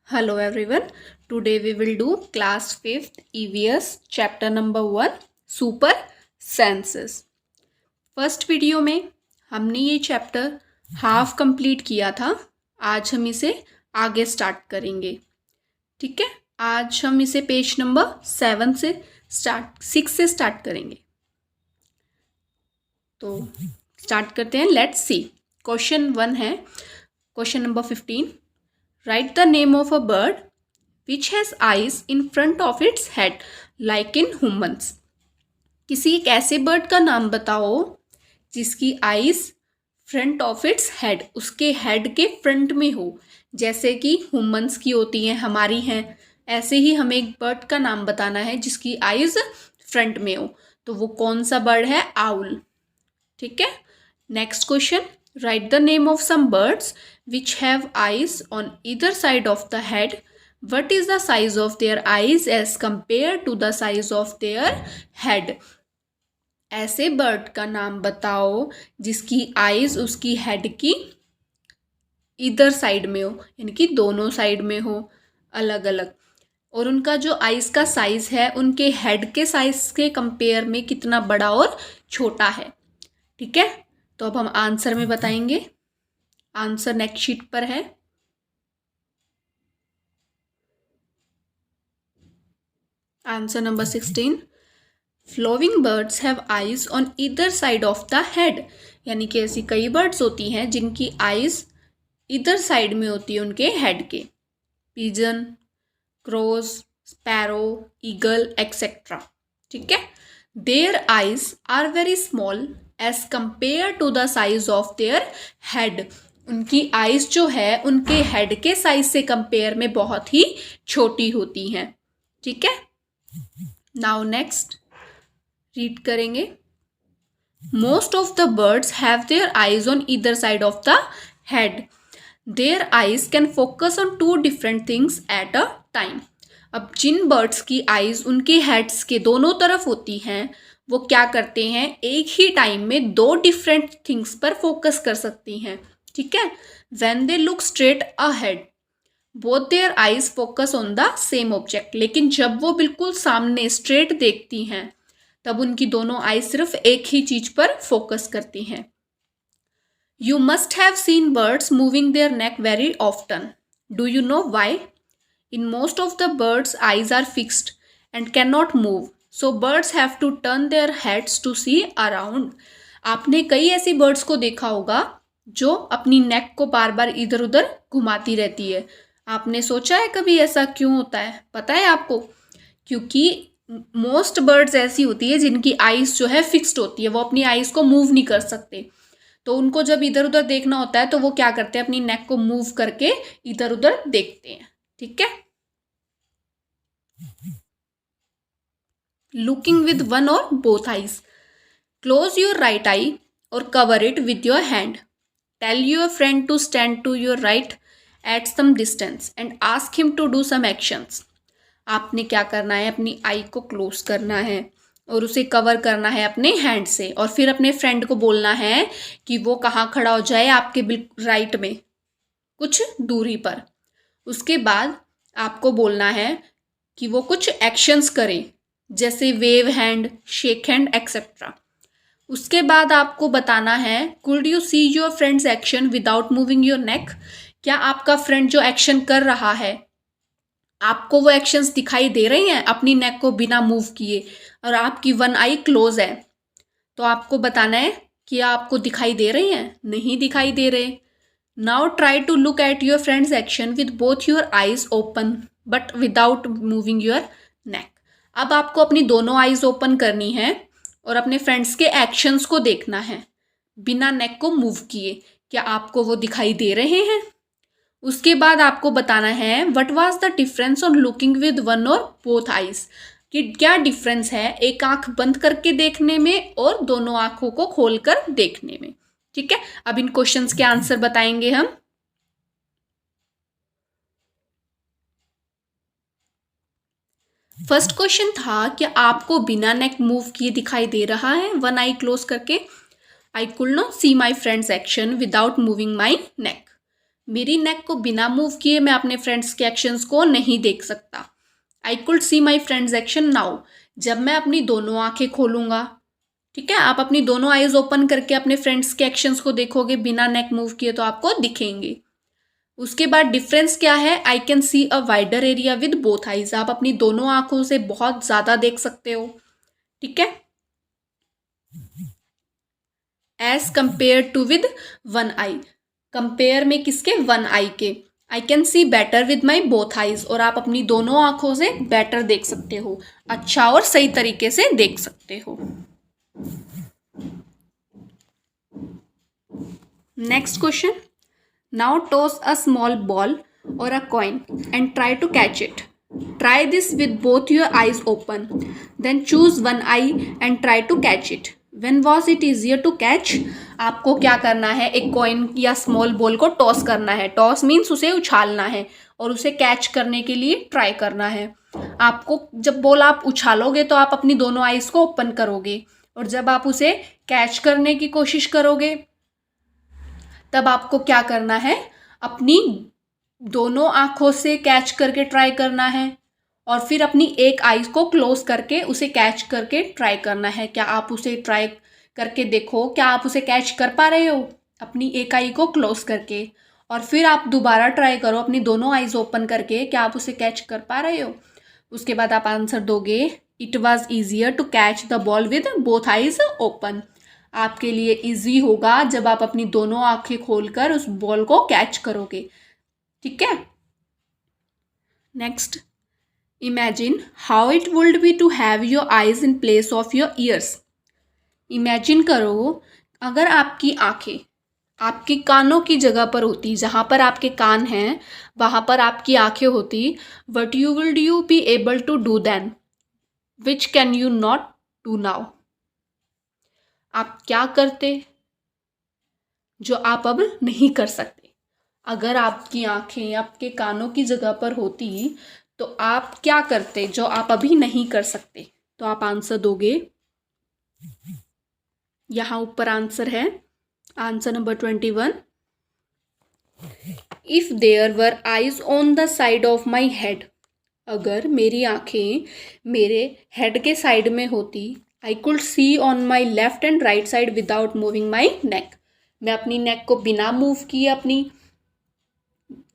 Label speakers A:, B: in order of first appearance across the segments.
A: Hello everyone. Today we will do class 5th EVS chapter number 1 super senses. First video में हमने ये chapter half complete किया था. आज हम इसे आगे स्टार्ट करेंगे. ठीक है, आज हम इसे पेज नंबर 6 से स्टार्ट करेंगे. तो स्टार्ट करते हैं. Let's see. क्वेश्चन 1 है. Question number 15. Write the name of a bird which has eyes in front of its head like in humans. किसी एक ऐसे बर्ड का नाम बताओ जिसकी eyes front of its head, उसके हेड के फ्रंट में हो, जैसे कि ह्यूमंस की होती हैं, हमारी हैं. ऐसे ही हमें एक बर्ड का नाम बताना है जिसकी आईज फ्रंट में हो. तो वो कौन सा बर्ड है? आउल. ठीक है. Next question. Write the name of some birds which have eyes on either side of the head. What is the size of their eyes as compared to the size of their head? ऐसे bird का नाम बताओ जिसकी eyes उसकी head की इधर side में हो, यानी कि दोनों साइड में हो, अलग अलग, और उनका जो आईज का साइज है उनके हेड के साइज के कंपेयर में कितना बड़ा और छोटा है. ठीक है. तो अब हम आंसर में बताएंगे. आंसर नेक्स्ट शीट पर है. Answer number 16. Flowing birds have eyes on either side of the head. यानी कि ऐसी कई बर्ड्स होती हैं जिनकी आईज इधर साइड में होती है उनके हेड के. Pigeon, crows, sparrow, eagle etcetera. ठीक है. Their eyes are very small as compare to the size of their head. उनकी आईज जो है उनके हेड के साइज से कंपेयर में बहुत ही छोटी होती हैं. ठीक है. नाउ नेक्स्ट रीड करेंगे. Most of the birds have their eyes on either side of the head. Their eyes can focus on 2 different things at a time. अब जिन बर्ड्स की आईज उनके हेड्स के दोनों तरफ होती हैं वो क्या करते हैं? एक ही टाइम में 2 डिफरेंट थिंग्स पर फोकस कर सकती हैं. ठीक है. When they look straight ahead both their eyes focus on the same object. लेकिन जब वो बिल्कुल सामने स्ट्रेट देखती हैं तब उनकी दोनों आईज सिर्फ एक ही चीज पर फोकस करती हैं. You must have seen birds moving their neck very often. Do you know why? In most of the birds, eyes are fixed and cannot move. So birds have to turn their heads to see around. आपने कई ऐसी birds को देखा होगा जो अपनी नेक को बार बार इधर उधर घुमाती रहती है. आपने सोचा है कभी ऐसा क्यों होता है? पता है आपको? क्योंकि मोस्ट बर्ड्स ऐसी होती है जिनकी आईज जो है फिक्स्ड होती है, वो अपनी आईज को मूव नहीं कर सकते. तो उनको जब इधर उधर देखना होता है तो वो क्या करते हैं? अपनी नेक को मूव करके इधर उधर देखते हैं. ठीक है. Looking with one or both eyes. Close your right eye or cover it with your hand. Tell your friend to stand to your right at some distance and ask him to do some actions. आपने क्या करना है? अपनी आई को close करना है और उसे कवर करना है अपने हैंड से, और फिर अपने फ्रेंड को बोलना है कि वो कहाँ खड़ा हो जाए? आपके बिल्कुल राइट में, कुछ दूरी पर. उसके बाद आपको बोलना है कि वो कुछ एक्शंस करें, जैसे wave hand, shake hand etcetera. उसके बाद आपको बताना है could you see your friends action without moving your नेक. क्या आपका फ्रेंड जो एक्शन कर रहा है आपको वो एक्शंस दिखाई दे रहे हैं अपनी नेक को बिना मूव किए, और आपकी वन आई क्लोज है? तो आपको बताना है कि आपको दिखाई दे रहे हैं? नहीं दिखाई दे रहे. Now try to look at your friends action with both your eyes open but without moving your neck. अब आपको अपनी दोनों आईज ओपन करनी है और अपने फ्रेंड्स के एक्शंस को देखना है बिना नेक को मूव किए. क्या आपको वो दिखाई दे रहे हैं? उसके बाद आपको बताना है what was the difference on looking with one और बोथ आईज. कि क्या डिफरेंस है एक आंख बंद करके देखने में और दोनों आंखों को खोलकर देखने में. ठीक है. अब इन क्वेश्चंस के आंसर बताएंगे हम. फर्स्ट क्वेश्चन था कि आपको बिना नेक मूव किए दिखाई दे रहा है वन आई क्लोज करके. I could not see my friends action without moving my neck. मेरी नेक को बिना मूव किए मैं अपने फ्रेंड्स के एक्शंस को नहीं देख सकता। आई could C my friends action now, जब मैं अपनी दोनों आंखें खोलूंगा, ठीक है, आप अपनी दोनों आईज ओपन करके अपने फ्रेंड्स के एक्शंस को देखोगे बिना नेक मूव किए तो आपको दिखेंगे। उसके बाद डिफरेंस क्या है, आई can C a wider area with both eyes, आप अपनी दोनों आंखों से बहुत ज़्यादा देख सकते हो, ठीक है, as compare to with one eye, compare में किसके, वन आई के। I can see better with my both eyes, और आप अपनी दोनों आंखों से बेटर देख सकते हो, अच्छा और सही तरीके से देख सकते हो। Next question, now toss a small ball or a coin and try to catch it. Try this with both your eyes open. Then choose one eye and try to catch it. When was it easier to catch? आपको क्या करना है, एक coin या small ball को toss करना है, toss means उसे उछालना है, और उसे कैच करने के लिए ट्राई करना है। आपको जब बॉल आप उछालोगे तो आप अपनी दोनों आईज को ओपन करोगे, और जब आप उसे कैच करने की कोशिश करोगे तब आपको क्या करना है, अपनी दोनों आंखों से कैच करके ट्राई करना है, और फिर अपनी एक आई को क्लोज करके उसे कैच करके ट्राई करना है। क्या आप उसे ट्राई करके देखो, क्या आप उसे कैच कर पा रहे हो अपनी एक आई को क्लोज करके, और फिर आप दोबारा ट्राई करो अपनी दोनों आईज ओपन करके, क्या आप उसे कैच कर पा रहे हो। उसके बाद आप आंसर दोगे, it was easier to catch the ball with both eyes open, आपके लिए ईजी होगा जब आप अपनी दोनों आंखें खोलकर उस बॉल को कैच करोगे, ठीक है। Next, imagine how it would be to have your eyes in place of your ears. Imagine करो अगर आपकी आंखें आपकी कानों की जगह पर होती, जहाँ पर आपके कान हैं वहाँ पर आपकी आंखें होती, what you will you be able to do then which can you not do now. आप क्या करते जो आप अब नहीं कर सकते। अगर आपकी आंखें आपके कानों की जगह पर होती तो आप क्या करते जो आप अभी नहीं कर सकते। तो आप आंसर दोगे, यहाँ ऊपर आंसर है, answer number 21, if there were eyes on the side of my head, अगर मेरी आंखें मेरे हेड के साइड में होती, I could see on my left and right side without moving my neck, मैं अपनी नेक को बिना मूव किए अपनी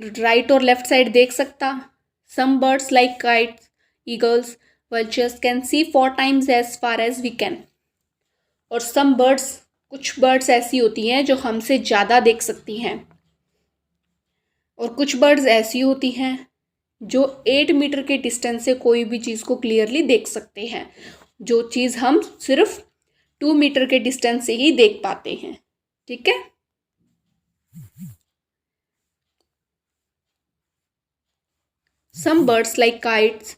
A: राइट और लेफ्ट साइड देख सकता। Some birds like kites, eagles, vultures can see 4 times as far as we can, और सम बर्ड्स, कुछ बर्ड्स ऐसी होती हैं जो हमसे ज़्यादा देख सकती हैं, और कुछ बर्ड्स ऐसी होती हैं जो 8 मीटर के डिस्टेंस से कोई भी चीज़ को क्लियरली देख सकते हैं, जो चीज़ हम सिर्फ 2 मीटर के डिस्टेंस से ही देख पाते हैं, ठीक है। Some birds like kites,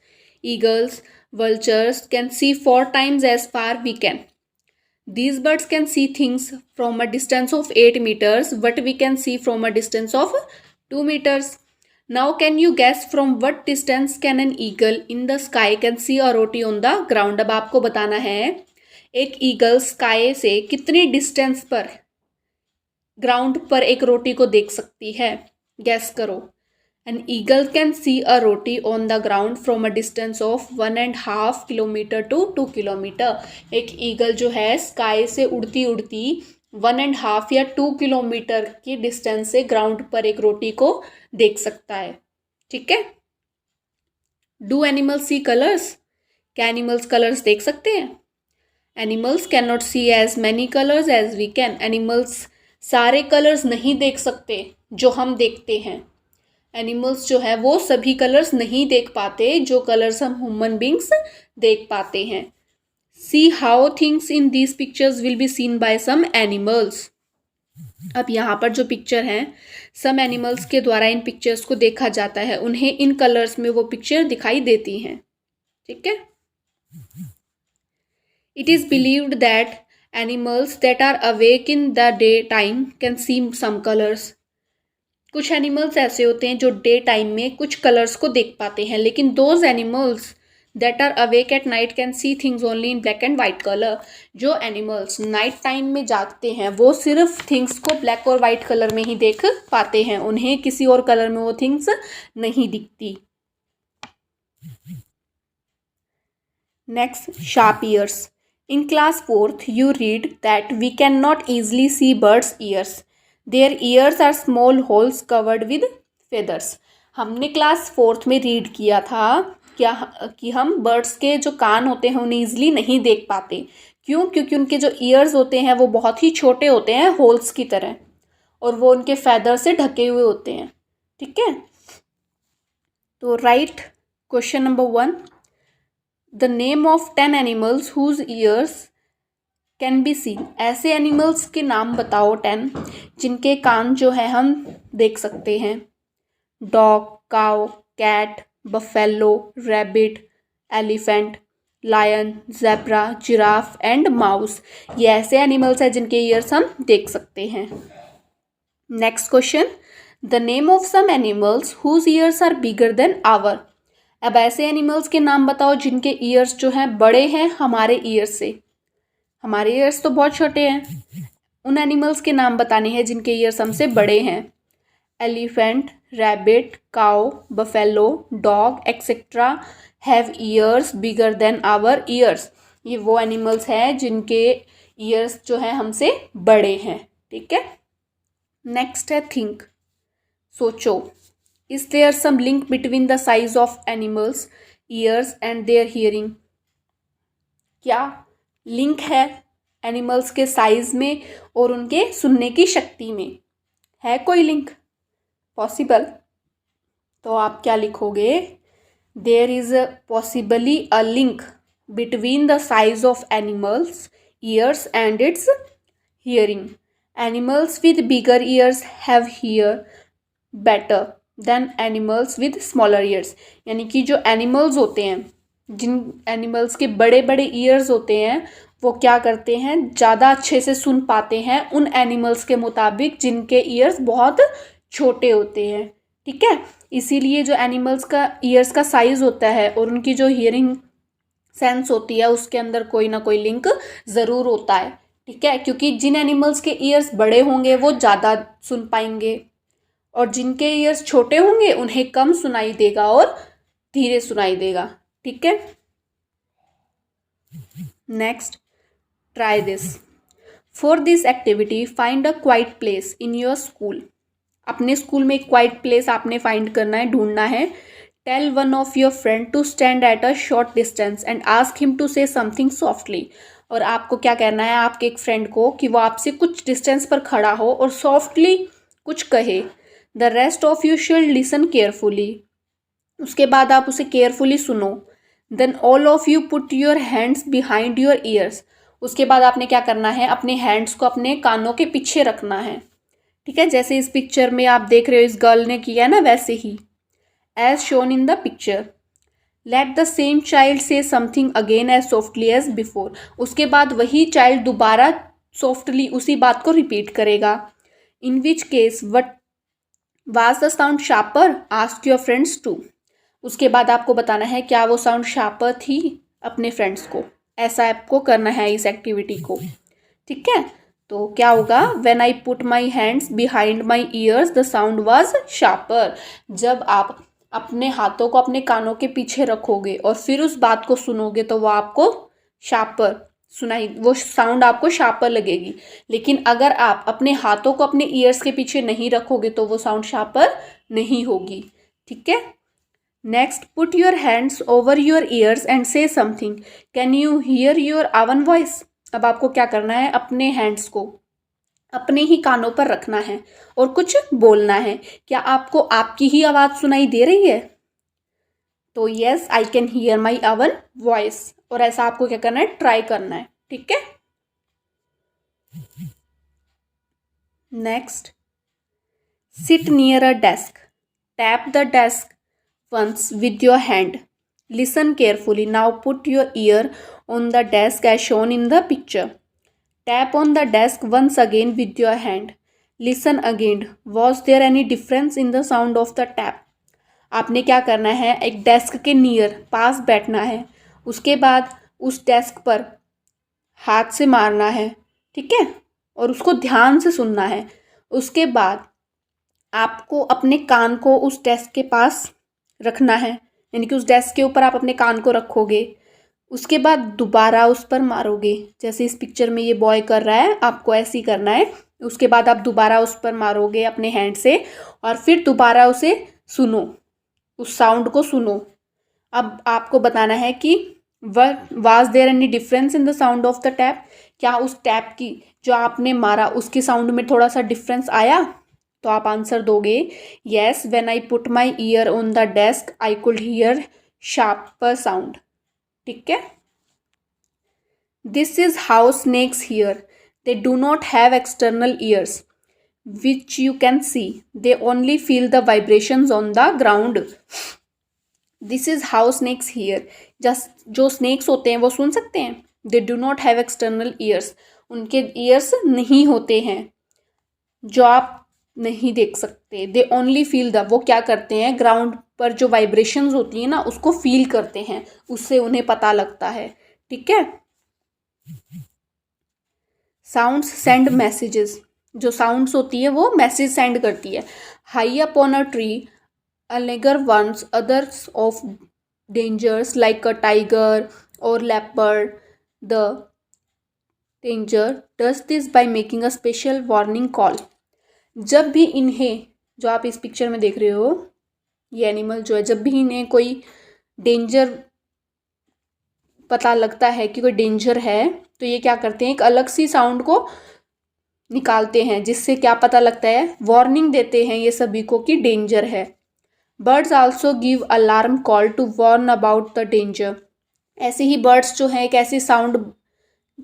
A: eagles, vultures can see 4 times as far we can. These birds can see things from a distance of 8 meters, but we can see from a distance of 2 meters. Now can you guess from what distance can an eagle in the sky can see a roti on the ground? अब आपको बताना है एक eagle sky से कितनी distance पर ground पर एक रोटी को देख सकती है, गैस करो। An eagle can see a roti on the ground from a distance of 1.5 kilometer to 2 kilometer. एक ईगल जो है स्काई से उड़ती उड़ती 1.5 या 2 किलोमीटर की डिस्टेंस से ग्राउंड पर एक रोटी को देख सकता है, ठीक है। डू एनिमल्स सी कलर्स, क्या एनिमल्स कलर्स देख सकते हैं? Animals can not see as many colours as we can, animals सारे कलर्स नहीं देख सकते जो हम देखते हैं। एनिमल्स जो है वो सभी कलर्स नहीं देख पाते जो कलर्स हम ह्यूमन बींग्स देख पाते हैं। See how things in these pictures will be seen by some animals. अब यहाँ पर जो पिक्चर हैं सम एनिमल्स के द्वारा इन पिक्चर्स को देखा जाता है, उन्हें इन कलर्स में वो पिक्चर दिखाई देती हैं, ठीक है। It is believed that animals that are awake in the day time can see some colours. कुछ एनिमल्स ऐसे होते हैं जो डे टाइम में कुछ कलर्स को देख पाते हैं, लेकिन those animals that are awake at night can see things only in black and white colour. जो एनिमल्स नाइट टाइम में जागते हैं वो सिर्फ थिंग्स को ब्लैक और वाइट कलर में ही देख पाते हैं, उन्हें किसी और कलर में वो थिंग्स नहीं दिखती। Next, sharp ears. In class 4th, you read that we cannot easily see birds' ears. Their ears are small holes covered with feathers. हमने क्लास 4th में रीड किया था क्या कि हम बर्ड्स के जो कान होते हैं उन्हें ईजिली नहीं देख पाते। क्यों? क्योंकि उनके जो ईयर्स होते हैं वो बहुत ही छोटे होते हैं, होल्स की तरह, और वो उनके फैदर से ढके हुए होते हैं। ठीक है, तो right question number 1, the name of 10 animals whose ears can be seen. ऐसे एनिमल्स के नाम बताओ 10 जिनके कान जो है हम देख सकते हैं। Dog, cow, cat, buffalo, rabbit, elephant, lion, zebra, giraffe and mouse. ये ऐसे एनिमल्स हैं जिनके ईयर्स हम देख सकते हैं। Next question, the name of some animals whose ears are bigger than our. अब ऐसे एनिमल्स के नाम बताओ जिनके ईयर्स जो हैं बड़े हैं हमारे ईयर्स से। हमारे ईयर्स तो बहुत छोटे हैं, उन एनिमल्स के नाम बताने हैं जिनके ईयर्स हमसे बड़े हैं। Elephant, rabbit, cow, buffalo, dog etcetera have ears bigger than our ears. ये वो एनिमल्स हैं जिनके ईयर्स जो हैं हमसे बड़े हैं। ठीक है, नेक्स्ट है थिंक, सोचो। Is there some link between the size of animals, ears and their hearing? क्या लिंक है एनिमल्स के साइज में और उनके सुनने की शक्ति में? है कोई लिंक पॉसिबल? तो आप क्या लिखोगे? There is possibly a link between the size of animals, ears and its hearing. Animals with bigger ears have hear better than animals with smaller ears. यानी कि जो एनिमल्स होते हैं, जिन एनिमल्स के बड़े बड़े ईयर्स होते हैं, वो क्या करते हैं, ज़्यादा अच्छे से सुन पाते हैं उन एनिमल्स के मुताबिक जिनके ईयर्स बहुत छोटे होते हैं। ठीक है, इसीलिए जो एनिमल्स का ईयर्स का साइज़ होता है और उनकी जो हियरिंग सेंस होती है उसके अंदर कोई ना कोई लिंक ज़रूर होता है। ठीक है, क्योंकि जिन एनिमल्स के ईयर्स बड़े होंगे वो ज़्यादा सुन पाएंगे और जिनके ईयर्स छोटे होंगे उन्हें कम सुनाई देगा और धीरे सुनाई देगा। ठीक है, next, try this. For this activity find a quite place in your school. अपने स्कूल में एक क्वाइट प्लेस आपने फाइंड करना है, ढूंढना है। Tell one of your friend to stand at a short distance and ask him to say something softly. और आपको क्या करना है, आपके एक फ्रेंड को कि वो आपसे कुछ डिस्टेंस पर खड़ा हो और सॉफ्टली कुछ कहे। The rest of you should listen carefully. उसके बाद आप उसे केयरफुली सुनो। Then all of you put your hands behind your ears. उसके बाद आपने क्या करना है, अपने हैंड्स को अपने कानों के पीछे रखना है। ठीक है, जैसे इस पिक्चर में आप देख रहे हो इस गर्ल ने किया है ना, वैसे ही as shown in the picture. Let the same child say something again as softly as before. उसके बाद वही चाइल्ड दोबारा सॉफ्टली उसी बात को रिपीट करेगा। In which case what was the sound sharper, ask your friends too. उसके बाद आपको बताना है क्या वो साउंड शार्पर थी, अपने फ्रेंड्स को। ऐसा आपको करना है इस एक्टिविटी को। ठीक है, तो क्या होगा, when I put my hands behind my years the sound was sharper. जब आप अपने हाथों को अपने कानों के पीछे रखोगे और फिर उस बात को सुनोगे तो वो आपको शार्पर सुनाई, वो साउंड आपको शार्पर लगेगी। लेकिन अगर आप अपने हाथों को अपने ईयर्स के पीछे नहीं रखोगे तो वो साउंड शार्पर नहीं होगी। ठीक है, next, put your hands over your ears and से something. Can you here your oven voice. अब आपको क्या करना है, अपने हैंड्स को अपने ही कानों पर रखना है और कुछ बोलना है। क्या आपको आपकी ही आवाज़ सुनाई दे रही है? तो yes, I can hear my oven voice. और ऐसा आपको क्या करना है, ट्राई करना है। ठीक है, next, sit near a desk, tap the desk once with your hand, listen carefully. Now put your ear on the desk as shown in the picture. Tap on the desk once again with your hand, listen again. Was there any difference in the sound of the tap. आपने क्या करना है, एक desk के near पास बैठना है, उसके बाद उस डेस्क पर हाथ से मारना है, ठीक है, और उसको ध्यान से सुनना है। उसके बाद आपको अपने कान को उस डेस्क के पास रखना है, यानी कि उस डेस्क के ऊपर आप अपने कान को रखोगे। उसके बाद दोबारा उस पर मारोगे, जैसे इस पिक्चर में ये बॉय कर रहा है, आपको ऐसे ही करना है। उसके बाद आप दोबारा उस पर मारोगे अपने हैंड से और फिर दोबारा उसे सुनो, उस साउंड को सुनो। अब आपको बताना है कि was there any difference in the sound of the tap, क्या उस टैप की जो आपने मारा उसके साउंड में थोड़ा सा डिफरेंस आया? तो आप आंसर दोगे yes, when I put my ear on the desk I could hear sharper sound. ठीक है। This is how snakes hear, they do not have external ears which you can see, they only feel the vibrations on the ground. This is how snakes hear, just जो snakes होते हैं वो सुन सकते हैं, they do not have external ears, उनके ears नहीं होते हैं जो आप नहीं देख सकते। they only feel the, वो क्या करते हैं, ग्राउंड पर जो वाइब्रेशंस होती है ना उसको फील करते हैं, उससे उन्हें पता लगता है। ठीक है। साउंड्स सेंड मैसेजेस, जो साउंड्स होती है वो मैसेज सेंड करती है। High up on a tree a langur warns others of dangers like a tiger और leopard, the danger does this by making a special warning call. जब भी इन्हें, जो आप इस पिक्चर में देख रहे हो ये एनिमल जो है, जब भी इन्हें कोई डेंजर पता लगता है कि कोई डेंजर है तो ये क्या करते हैं, एक अलग सी साउंड को निकालते हैं, जिससे क्या पता लगता है, वार्निंग देते हैं ये सभी को कि डेंजर है। Birds also give alarm call to warn about the danger. ऐसे ही बर्ड्स जो है एक ऐसी साउंड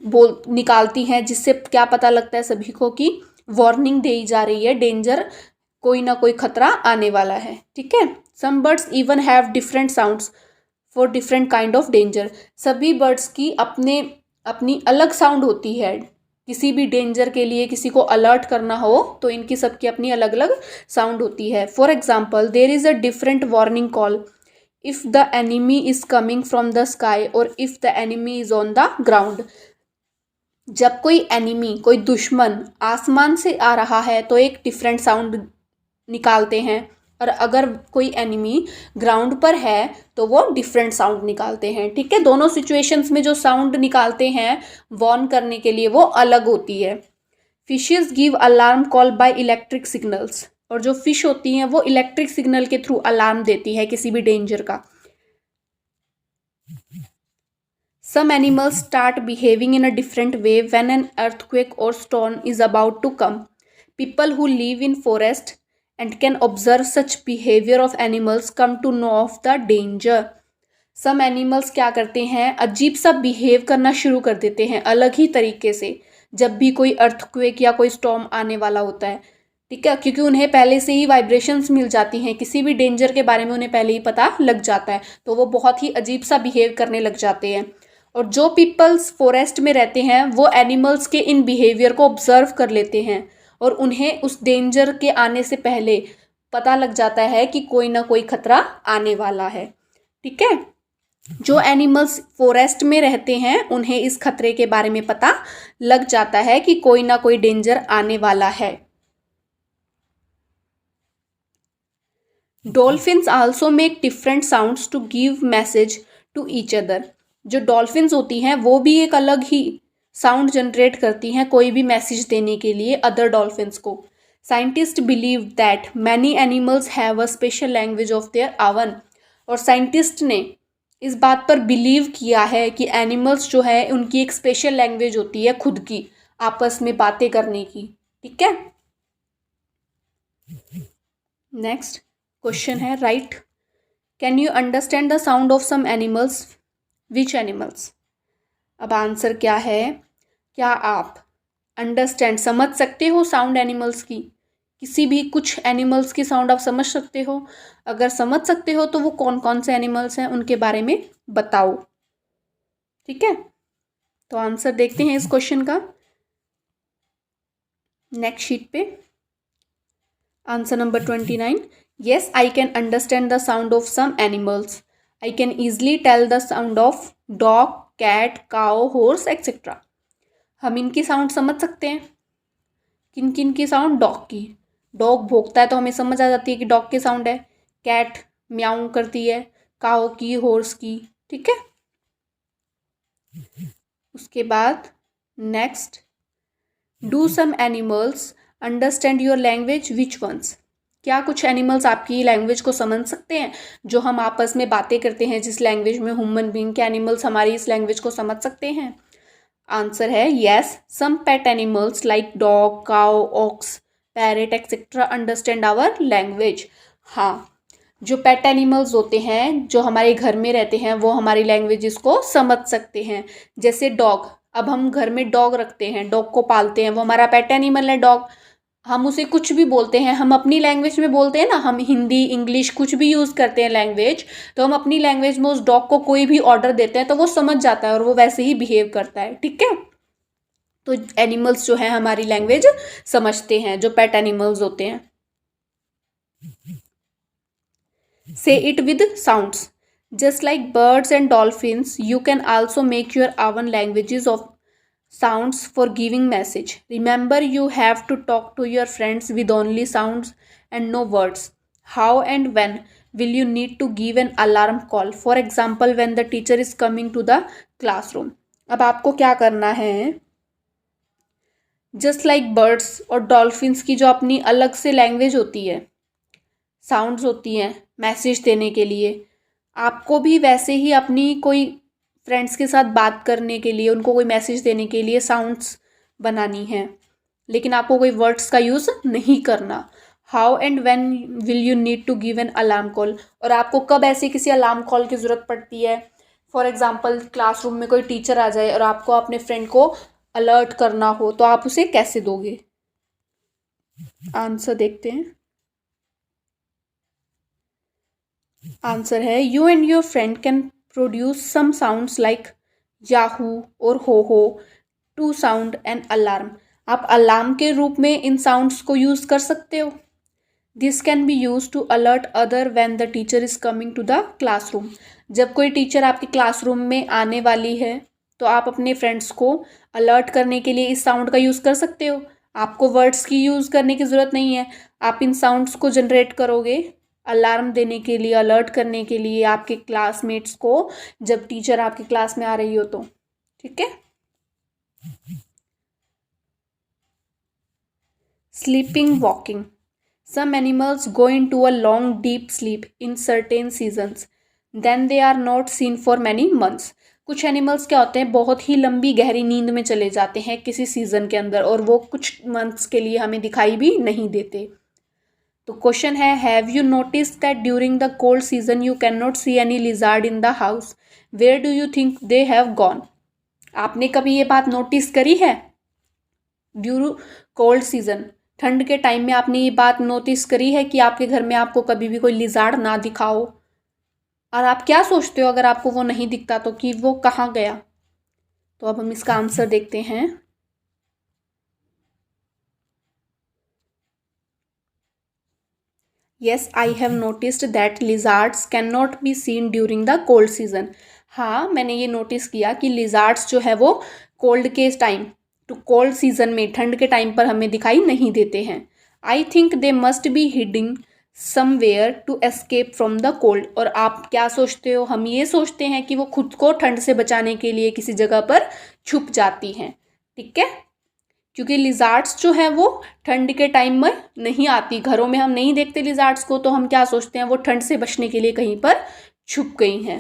A: बोल निकालती हैं जिससे क्या पता लगता है सभी को कि वार्निंग दी जा रही है, डेंजर, कोई ना कोई खतरा आने वाला है। ठीक है। Some birds even have different sounds for different kind of danger. सभी बर्ड्स की अपने अपनी अलग साउंड होती है, किसी भी डेंजर के लिए, किसी को अलर्ट करना हो तो इनकी सबकी अपनी अलग अलग साउंड होती है। For example there is a different warning call if the enemy is coming from the sky और if the enemy is on the ground. जब कोई एनिमी, कोई दुश्मन आसमान से आ रहा है तो एक डिफरेंट साउंड निकालते हैं, और अगर कोई एनिमी ग्राउंड पर है तो वो डिफरेंट साउंड निकालते हैं। ठीक है। दोनों सिचुएशंस में जो साउंड निकालते हैं वार्न करने के लिए वो अलग होती है। Fishes give alarm call by electric signals, और जो फिश होती हैं वो इलेक्ट्रिक सिग्नल के थ्रू अलार्म देती है किसी भी डेंजर का। Some animals start behaving in a different way when an earthquake or storm is about to come. People who live in forest and can observe such behavior of animals come to know of the danger. Some animals क्या करते हैं, अजीब सा behave करना शुरू कर देते हैं अलग ही तरीके से जब भी कोई अर्थक्वेक या कोई स्टॉर्म आने वाला होता है। ठीक है। क्योंकि उन्हें पहले से ही वाइब्रेशंस मिल जाती हैं, किसी भी डेंजर के बारे में उन्हें पहले ही पता लग जाता है, तो वो बहुत ही अजीब सा बिहेव करने लग जाते हैं। और जो पीपल्स फॉरेस्ट में रहते हैं वो एनिमल्स के इन बिहेवियर को ऑब्जर्व कर लेते हैं और उन्हें उस डेंजर के आने से पहले पता लग जाता है कि कोई ना कोई खतरा आने वाला है। ठीक है। जो एनिमल्स फॉरेस्ट में रहते हैं उन्हें इस खतरे के बारे में पता लग जाता है कि कोई ना कोई डेंजर आने वाला है। Dolphins also make different sounds to give message to each other. जो डॉल्फिन्स होती हैं वो भी एक अलग ही साउंड जनरेट करती हैं कोई भी मैसेज देने के लिए अदर डॉल्फिन्स को। Scientist believe that many animals have a special language of their आवन। और साइंटिस्ट ने इस बात पर बिलीव किया है कि एनिमल्स जो है उनकी एक स्पेशल लैंग्वेज होती है खुद की, आपस में बातें करने की। ठीक है। नेक्स्ट क्वेश्चन है, right can you understand the sound of some animals, which animals. अब आंसर क्या है, क्या आप अंडरस्टैंड समझ सकते हो साउंड एनिमल्स की, किसी भी कुछ एनिमल्स की साउंड आप समझ सकते हो? अगर समझ सकते हो तो वो कौन कौन से एनिमल्स हैं उनके बारे में बताओ। ठीक है। तो आंसर देखते हैं इस क्वेश्चन का नेक्स्ट शीट पे। Answer number 29, Yes, I can understand the sound of some animals. I can easily tell the sound of dog, cat, cow, horse, etc. हम इनकी साउंड समझ सकते हैं. किन किन की साउंड? डॉग की. डॉग भौंकता है तो हमें समझ आ जाती है कि डॉग की साउंड है. कैट म्याऊं करती है. काऊ की, हॉर्स की. ठीक है. उसके बाद next, do some animals understand your language, which ones? क्या कुछ एनिमल्स आपकी लैंग्वेज को समझ सकते हैं? जो हम आपस में बातें करते हैं जिस लैंग्वेज में, ह्यूमन बीइंग, क्या एनिमल्स हमारी इस लैंग्वेज को समझ सकते हैं? आंसर है yes, some pet animals like dog, cow, ox, parrot etcetera understand our language. हाँ, जो पेट एनिमल्स होते हैं जो हमारे घर में रहते हैं वो हमारी लैंग्वेज को समझ सकते हैं. जैसे डॉग, अब हम घर में डॉग रखते हैं, डॉग को पालते हैं, वो हमारा पेट एनिमल है डॉग. हम उसे कुछ भी बोलते हैं, हम अपनी लैंग्वेज में बोलते हैं ना, हम हिंदी, इंग्लिश कुछ भी यूज़ करते हैं लैंग्वेज, तो हम अपनी लैंग्वेज में उस डॉग को कोई भी ऑर्डर देते हैं तो वो समझ जाता है और वो वैसे ही बिहेव करता है. ठीक है. तो एनिमल्स जो है हमारी लैंग्वेज समझते हैं, जो पेट एनिमल्स होते हैं. Say it with sounds. Just like birds and dolphins, you can also make your own languages of sounds for giving message. Remember, you have to talk to your friends with only sounds and no words. How and when will you need to give an alarm call? For example, when the teacher is coming to the classroom. अब आपको क्या करना है? Just like birds और dolphins की जो अपनी अलग से लैंग्वेज होती है, साउंड्स होती हैं मैसेज देने के लिए, आपको भी वैसे ही अपनी कोई फ्रेंड्स के साथ बात करने के लिए, उनको कोई मैसेज देने के लिए साउंड्स बनानी है, लेकिन आपको कोई वर्ड्स का यूज़ नहीं करना. How and when will you need to give an alarm call? और आपको कब ऐसी किसी अलार्म कॉल की ज़रूरत पड़ती है? फॉर एग्जाम्पल, क्लासरूम में कोई टीचर आ जाए और आपको अपने फ्रेंड को अलर्ट करना हो तो आप उसे कैसे दोगे? आंसर देखते हैं. आंसर है you and your friend can produce some sounds like yahoo or hoo to sound an alarm. आप अलार्म के रूप में इन साउंड्स को यूज़ कर सकते हो. This can be use to alert other when the teacher is coming to the classroom. जब कोई टीचर आपके क्लासरूम में आने वाली है तो आप अपने फ्रेंड्स को अलर्ट करने के लिए इस साउंड का यूज़ कर सकते हो. आपको वर्ड्स की यूज़ करने की ज़रूरत नहीं है. आप इन साउंड्स को जनरेट करोगे अलार्म देने के लिए, अलर्ट करने के लिए आपके क्लासमेट्स को, जब टीचर आपकी क्लास में आ रही हो तो. ठीक है. Sleeping, walking. Some animals go into a long deep sleep in certain seasons, then they are not seen for many months. कुछ एनिमल्स क्या होते हैं, बहुत ही लंबी गहरी नींद में चले जाते हैं किसी सीजन के अंदर और वो कुछ मंथ्स के लिए हमें दिखाई भी नहीं देते. तो क्वेश्चन है, have you notice that during the cold season you can not see any lizard in the house, where do you think they have gone? आपने कभी ये बात नोटिस करी है? ड्यूरिंग कोल्ड सीजन, ठंड के टाइम में आपने ये बात नोटिस करी है कि आपके घर में आपको कभी भी कोई लिजार्ड ना दिखाओ? और आप क्या सोचते हो अगर आपको वो नहीं दिखता तो, कि वो कहाँ गया? तो अब हम इसका आंसर देखते हैं. Yes, I have noticed that lizards can not be seen during the cold season. हाँ, मैंने ये नोटिस किया कि लिजार्ड्स जो है वो कोल्ड के टाइम, टू कोल्ड सीजन में, ठंड के टाइम पर हमें दिखाई नहीं देते हैं. I think they must be hiding somewhere to escape from the cold. और आप क्या सोचते हो? हम ये सोचते हैं कि वो खुद को ठंड से बचाने के लिए किसी जगह पर छुप जाती हैं. ठीक है. क्योंकि लिजार्ड्स जो है वो ठंड के टाइम में नहीं आती, घरों में हम नहीं देखते लिजार्ड्स को, तो हम क्या सोचते हैं वो ठंड से बचने के लिए कहीं पर छुप गई हैं.